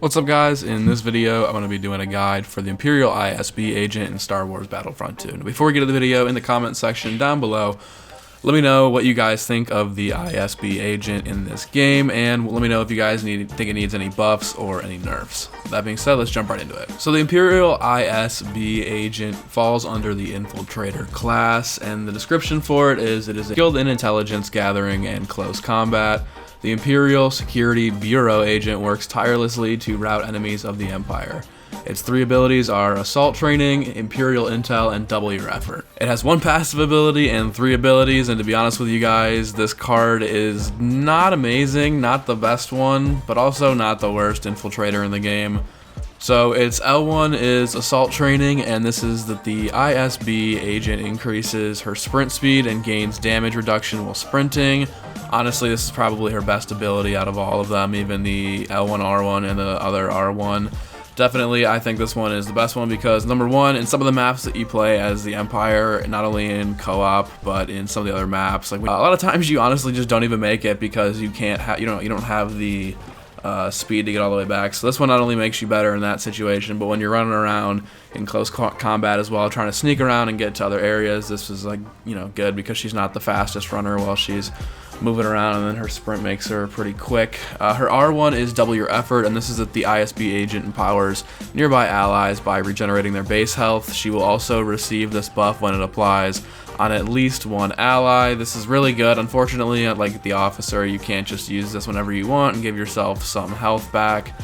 What's up guys, in this video I'm going to be doing a guide for the Imperial ISB agent in Star Wars Battlefront 2. Now, before we get to the video, in the comment section down below, let me know what you guys think of the ISB agent in this game, and let me know if you guys think it needs any buffs or any nerfs. That being said, let's jump right into it. So the Imperial ISB agent falls under the Infiltrator class, and the description for it is skilled in intelligence gathering and close combat. The Imperial Security Bureau agent works tirelessly to rout enemies of the Empire. Its three abilities are Assault Training, Imperial Intel, and Double Your Effort. It has one passive ability and three abilities, and to be honest with you guys, this card is not amazing, not the best one, but also not the worst infiltrator in the game. So its L1 is Assault Training, and this is that the ISB agent increases her sprint speed and gains damage reduction while sprinting. Honestly, this is probably her best ability out of all of them, even the L1 R1 and the other R1. Definitely, I think this one is the best one because, number one, in some of the maps that you play as the Empire, not only in co-op, but in some of the other maps, like a lot of times you honestly just don't even make it because you can't you don't have the speed to get all the way back. So this one not only makes you better in that situation, but when you're running around in close combat as well, trying to sneak around and get to other areas, this is good because she's not the fastest runner while she's moving around, and then her sprint makes her pretty quick. Her R1 is Double Your Effort, and this is that the ISB agent empowers nearby allies by regenerating their base health. She will also receive this buff when it applies on at least one ally. This is really good. Unfortunately, like the officer, you can't just use this whenever you want and give yourself some health back.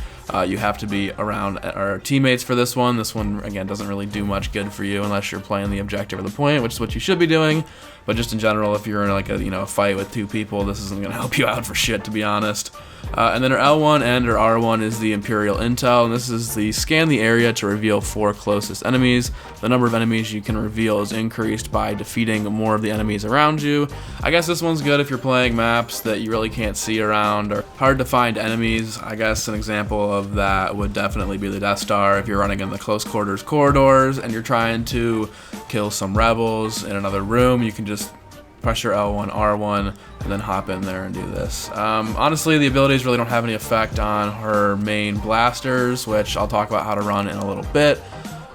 You have to be around our teammates for this one. This one, again, doesn't really do much good for you unless you're playing the objective or the point, which is what you should be doing. But just in general, if you're in a fight with two people, this isn't going to help you out for shit, to be honest. And then her L1 and her R1 is the Imperial Intel, and this is the scan the area to reveal 4 closest enemies. The number of enemies you can reveal is increased by defeating more of the enemies around you. I guess this one's good if you're playing maps that you really can't see around or hard to find enemies. I guess an example of that would definitely be the Death Star if you're running in the close quarters corridors and you're trying to kill some rebels in another room. You can just press your L1, R1, and then hop in there and do this. Honestly, the abilities really don't have any effect on her main blasters, which I'll talk about how to run in a little bit.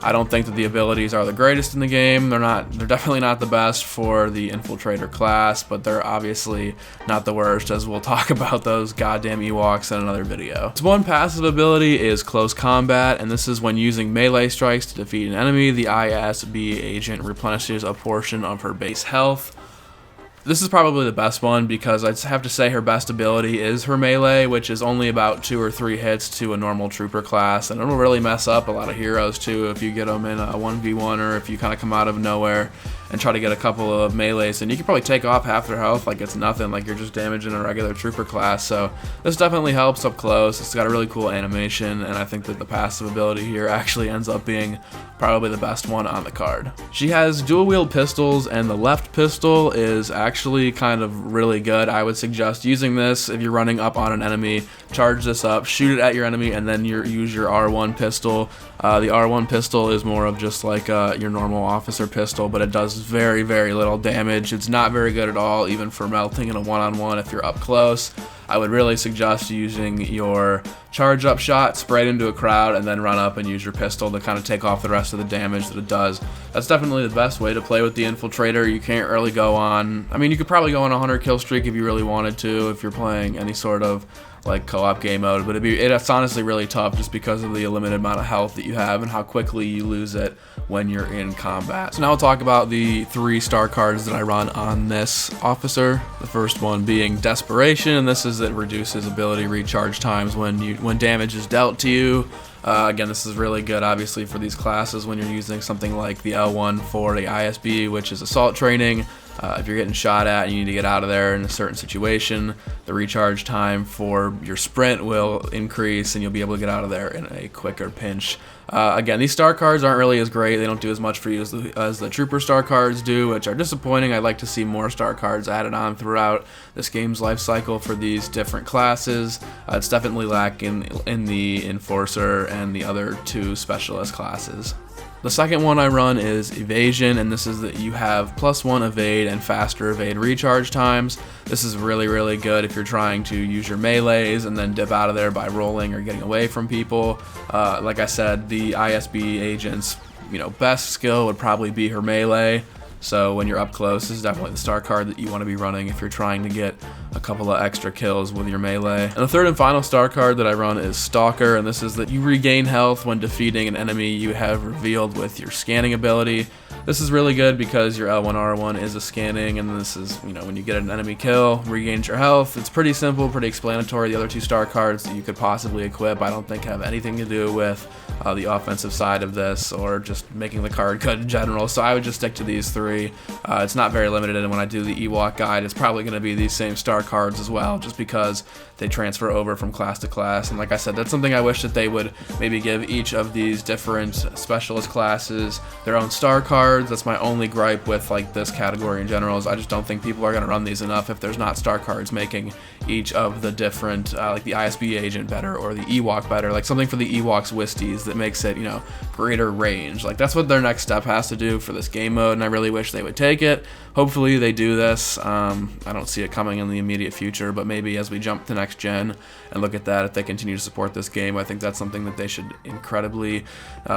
I don't think that the abilities are the greatest in the game. They're definitely not the best for the Infiltrator class, but they're obviously not the worst, as we'll talk about those goddamn Ewoks in another video. Its one passive ability is Close Combat, and this is when using melee strikes to defeat an enemy. The ISB agent replenishes a portion of her base health. This is probably the best one because I'd have to say her best ability is her melee, which is only about 2 or 3 hits to a normal trooper class, and it'll really mess up a lot of heroes too if you get them in a 1v1 or if you kind of come out of nowhere and try to get a couple of melees, and you can probably take off half their health like it's nothing, like you're just damaging a regular trooper class. So this definitely helps up close. It's got a really cool animation, and I think that the passive ability here actually ends up being probably the best one on the card. She has dual wield pistols, and the left pistol is actually kind of really good. I would suggest using this if you're running up on an enemy. Charge this up, shoot it at your enemy, and then use your R1 pistol. The R1 pistol is more of just like your normal officer pistol, but it does very, very little damage. It's not very good at all, even for melting in a one-on-one if you're up close. I would really suggest using your charge up shot, spray it into a crowd, and then run up and use your pistol to kind of take off the rest of the damage that it does. That's definitely the best way to play with the Infiltrator. You can't really go on, you could probably go on a 100 kill streak if you really wanted to, if you're playing any sort of like co-op game mode, but it's honestly really tough just because of the limited amount of health that you have and how quickly you lose it when you're in combat. So now I'll talk about the 3 star cards that I run on this officer. The first one being Desperation, and this is that it reduces ability recharge times when damage is dealt to you. Again, this is really good obviously for these classes when you're using something like the L1 for the ISB, which is Assault Training. If you're getting shot at and you need to get out of there in a certain situation, the recharge time for your sprint will increase and you'll be able to get out of there in a quicker pinch. Again, these star cards aren't really as great. They don't do as much for you as the trooper star cards do, which are disappointing. I'd like to see more star cards added on throughout this game's life cycle for these different classes. It's definitely lacking in the Enforcer and the other 2 specialist classes. The second one I run is Evasion, and this is that you have +1 evade and faster evade recharge times. This is really, really good if you're trying to use your melees and then dip out of there by rolling or getting away from people. Like I said, the ISB agent's best skill would probably be her melee. So when you're up close, this is definitely the STARCARD that you want to be running if you're trying to get a couple of extra kills with your melee. And the third and final STARCARD that I run is Stalker, and this is that you regain health when defeating an enemy you have revealed with your scanning ability. This is really good because your L1R1 is a scanning, and this is, when you get an enemy kill, regains your health. It's pretty simple, pretty explanatory. The other two STARCARDs that you could possibly equip, I don't think have anything to do with the offensive side of this or just making the card good in general. So I would just stick to these three. It's not very limited, and when I do the Ewok guide, it's probably going to be these same STARCARDs as well, just because they transfer over from class to class. And like I said, that's something I wish that they would maybe give each of these different specialist classes their own STARCARD. That's my only gripe with this category in general, is I just don't think people are going to run these enough if there's not STARCARDs making each of the different, like the ISB agent better or the Ewok better, like something for the Ewoks Wisties that makes it, greater range. That's what their next step has to do for this game mode, and I really wish they would take it. Hopefully they do this. I don't see it coming in the immediate future, but maybe as we jump to next gen and look at that, if they continue to support this game, I think that's something that they should incredibly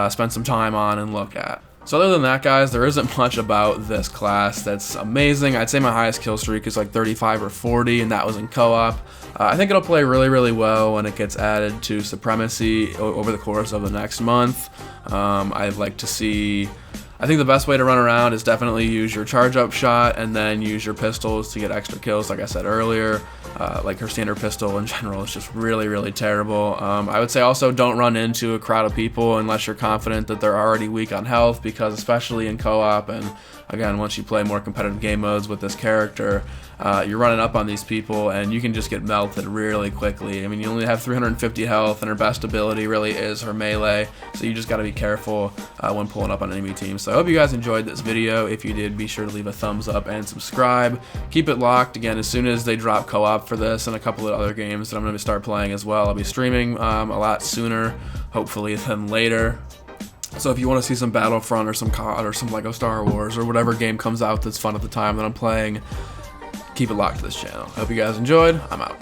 spend some time on and look at. So other than that, guys, there isn't much about this class that's amazing. I'd say my highest kill streak is like 35 or 40, and that was in co-op. I think it'll play really, really well when it gets added to Supremacy over the course of the next month. I'd like to see... I think the best way to run around is definitely use your charge-up shot and then use your pistols to get extra kills, like I said earlier. Like her standard pistol in general is just really, really terrible. I would say also don't run into a crowd of people unless you're confident that they're already weak on health, because especially in co-op, and again, once you play more competitive game modes with this character, you're running up on these people and you can just get melted really quickly. I mean, you only have 350 health, and her best ability really is her melee, so you just got to be careful when pulling up on enemy teams. So I hope you guys enjoyed this video. If you did, be sure to leave a thumbs up and subscribe. Keep it locked. Again, as soon as they drop co-op for this and a couple of other games that I'm going to start playing as well, I'll be streaming a lot sooner, hopefully, than later. So if you want to see some Battlefront or some COD or some Lego Star Wars or whatever game comes out that's fun at the time that I'm playing, keep it locked to this channel. I hope you guys enjoyed. I'm out.